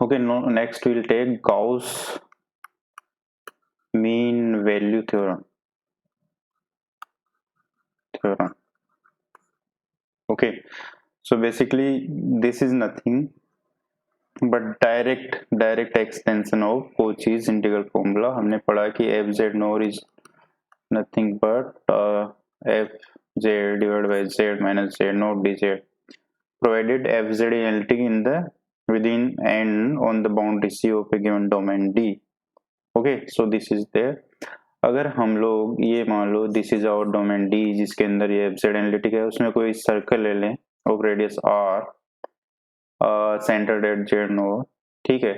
Okay, next we'll take Gauss mean value theorem. Okay, so basically this is nothing but direct extension of Cauchy's integral formula. हमने पढ़ा कि fz nor is nothing but fz divided by z minus z naught dz, provided fz is analytic in the within and on the boundary C of a given domain D. Okay, so this is there. अगर हम लोग ये मान लो this is our domain D जिसके अंदर ये FZ analytic है, उसमें कोई सर्कल ले लें of radius R, centred at Z nought, ठीक है,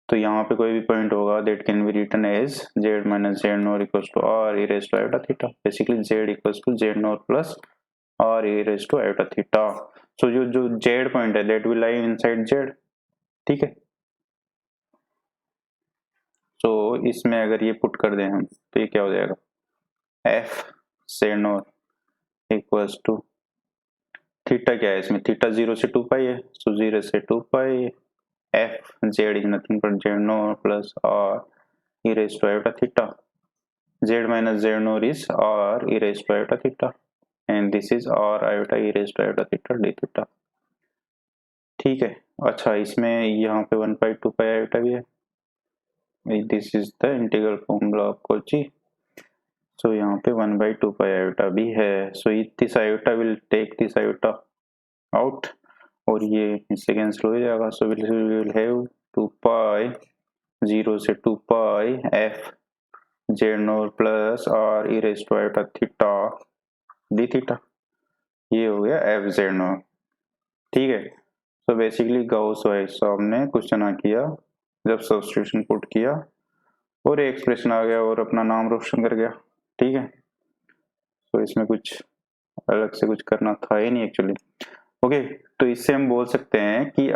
तो यहाँ पे कोई भी पॉइंट होगा that can be written as Z minus Z NOR equals to R E raise to iota theta. Basically Z equals to Z NOR plus R E raise to iota theta. So जो Z point है that will lie inside Z. ठीक है, तो इसमें अगर ये put कर दें हम तो ये क्या हो जाएगा, F Z NOR equals to theta क्या है इसमें, थीटा 0 से 2 पाई है, सो 0 से 2 pi F Z is nothing but Z NOR plus R E raise to iota theta. Z minus Z nought is R E raise to iota theta and this is R iota E raise to iota theta D theta. ठीक है, अच्छा इसमें यहाँ पे 1/2 पाई iota भी है. This is the integral formula of Cauchy. So यहाँ पे 1/2 पाई आयोटा भी है. So this iota will take this iota out और ये इससे कैंसिल हो जाएगा. So we will have 2 पाई 0 से 2 pi f Z NOR plus R E raise to iota theta D theta. ये हो गया f जेड नोर. ठीक है, तो बेसिकली गाउस वाइज साहब ने क्वेश्चन किया जब सब्स्टिट्यूशन पुट किया और एक्सप्रेशन आ गया और अपना नाम रोशन कर गया. ठीक है, तो इसमें कुछ अलग से कुछ करना था ही नहीं एक्चुअली. ओके, तो इससे हम बोल सकते हैं कि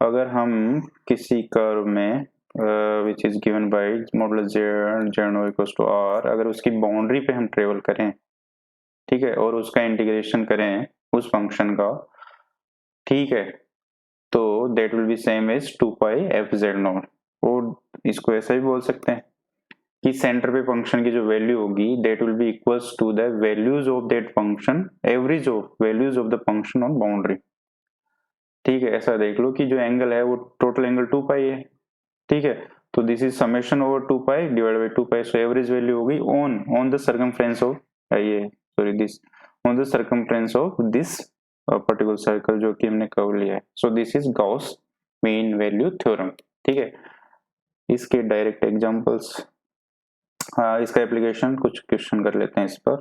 अगर हम किसी कर्व में which is given by modulus Z NOR equals to R, अगर उसकी बाउंड्री पे हम ट्रेवल करें, ठीक है, और उसका इंटीग्रेशन करें उस फंक्शन का, ठीक है, तो that will be same as 2 pi F Z nought. और इसको ऐसा भी बोल सकते हैं कि सेंटर पे फंक्शन की जो वैल्यू होगी that will be equals to the values of that function average of values of the function on boundary. ठीक है, ऐसा देख लो कि जो एंगल है वो टोटल एंगल 2 पाई है. ठीक है, तो this is summation over 2 pi divide by 2 pi. So average value होगी on the circumference of this on the circumference of this particular circle जो कि हमने कर्व लिया है. So this is Gauss mean value theorem. ठीक है, इसके direct examples, इसका एप्लीकेशन कुछ क्वेश्चन कर लेते हैं इस पर.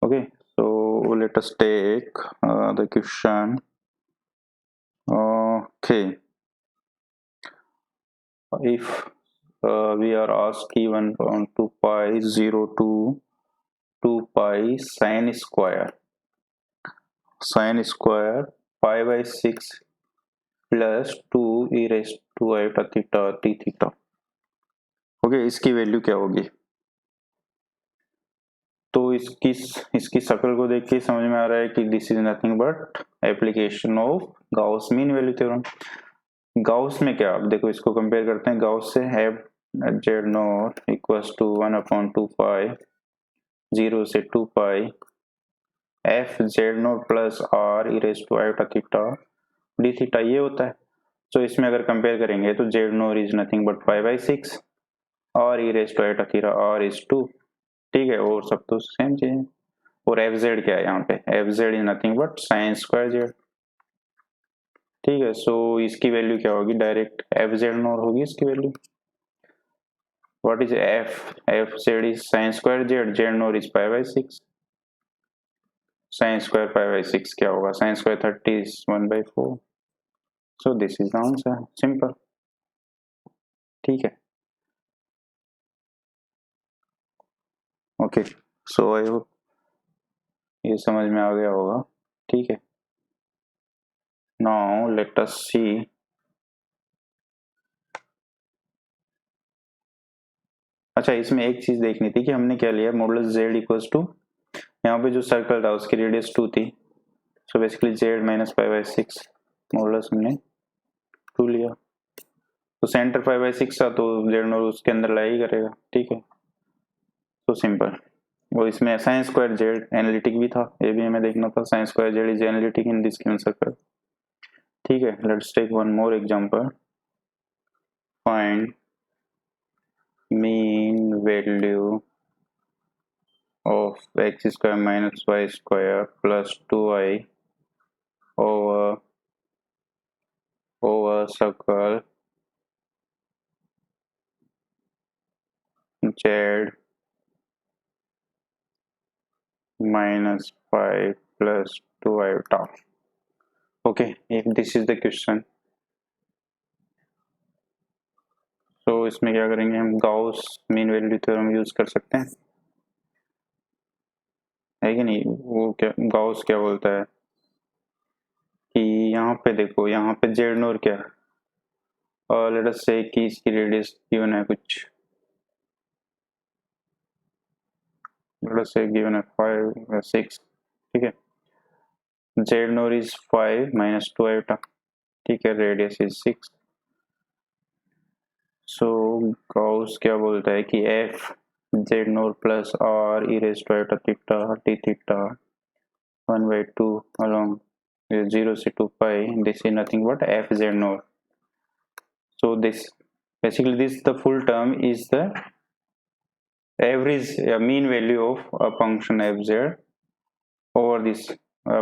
Okay, so let us take the question. Okay, if we are asked given from 2 pi 0 to 2 pi sin square pi by 6 plus 2 e raised to iota theta t theta. Okay, इसकी value क्या होगी? तो इसकी शक्ल को देख के समझ में आ रहा है कि this is nothing but application of Gauss mean value theorem. Gauss में क्या, आप देखो इसको कंपेयर करते हैं गाउस से. F Z naught equals to 1/2 pi 0 से 2 pi F Z naught plus R E raise to iota theta D theta, ये होता है. तो इसमें अगर कंपेयर करेंगे तो Z naught is nothing but 5/6 और E raise to iota theta R is 2. ठीक है, और सब तो सेम चीज है. और एफ जेड क्या है यहाँ पे, F Z is nothing but sign square Z. ठीक है, सो इसकी वैल्यू क्या होगी, डायरेक्ट एफ जेड नोट होगी इसकी value. What is F Z is sine square Z, Z naught is 5/6. Sine square 5/6 क्या होगा, sine square 30 is 1/4. So this is the answer, simple. ठीक है, ओके, सो आई होप ये समझ में आ गया होगा. ठीक है, नाउ लेट अस सी. अच्छा, इसमें एक चीज देखनी थी कि हमने क्या लिया, मॉडुलस जेड इक्वल्स टू, यहाँ पे जो सर्कल था उसकी रेडियस 2 थी. So basically Z minus 5/6 modulus हमने 2 लिया, तो सेंटर 5/6 था तो जेड नॉट उसके अंदर लाई ही करेगा, ठीक है। तो सिंपल। वो इसमें साइन स्क्वायर जेड एनालिटिक भी था, ये भी हमें देखना था, sine square Z is analytic in this given circle, ठीक है। Let's take one more example, find mean value of x square minus y square plus 2y over circle z minus 5 plus 2 iota. Okay, if this is the question, तो इसमें क्या करेंगे हम, Gauss mean value theorem use कर सकते हैं, है कि नहीं। वो क्या गाउस क्या बोलता है कि यहाँ पे देखो, यहाँ पे जेड नोर क्या है, और लेट अस से कि इसकी रेडियस गिवन है कुछ, लेट अस से गिवन है 5 या 6, ठीक है। Z nought is 5 minus 2 iota, ठीक है, रेडियस इज 6। सो गाउस क्या बोलता है कि F Z NOR plus R E raise to iota theta D theta 1/2 along 0 से 2 pi, this is nothing but f z nor. So this basically, this the full term is the average mean value of a function f z over this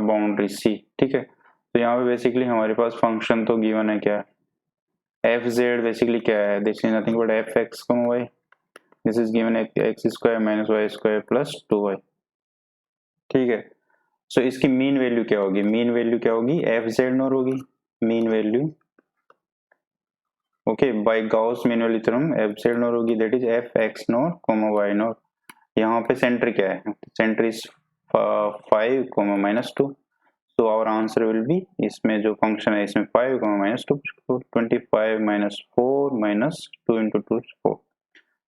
boundary c, ठीक है। तो यहाँ पे basically हमारे पास function तो given है, क्या F Z basically क्या है, this is nothing but F X Y, this is given X square minus Y square plus 2y, ठीक है। सो इसकी मीन वैल्यू क्या होगी, मीन वैल्यू क्या होगी, एफ जेड नोर होगी mean value, okay, by Gauss mean value theorem F Z nought होगी, that is F X nought comma Y nought. यहाँ पे सेंटर क्या है, centre is 5 comma minus 2, so our answer will be, इसमें जो function है इसमें 5 minus 2, 25 minus 4 minus 2 into 2 is 4,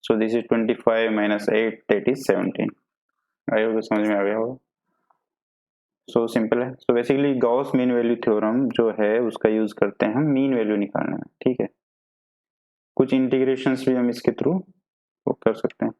so this is 25 minus 8, that is 17। आई होगा, समझ में आ गया होगा। सो सिंपल है। So basically Gauss mean value theorem जो है उसका यूज करते हैं हम मीन वैल्यू निकालने में, ठीक है। कुछ इंटीग्रेशंस भी हम इसके थ्रू कर सकते हैं।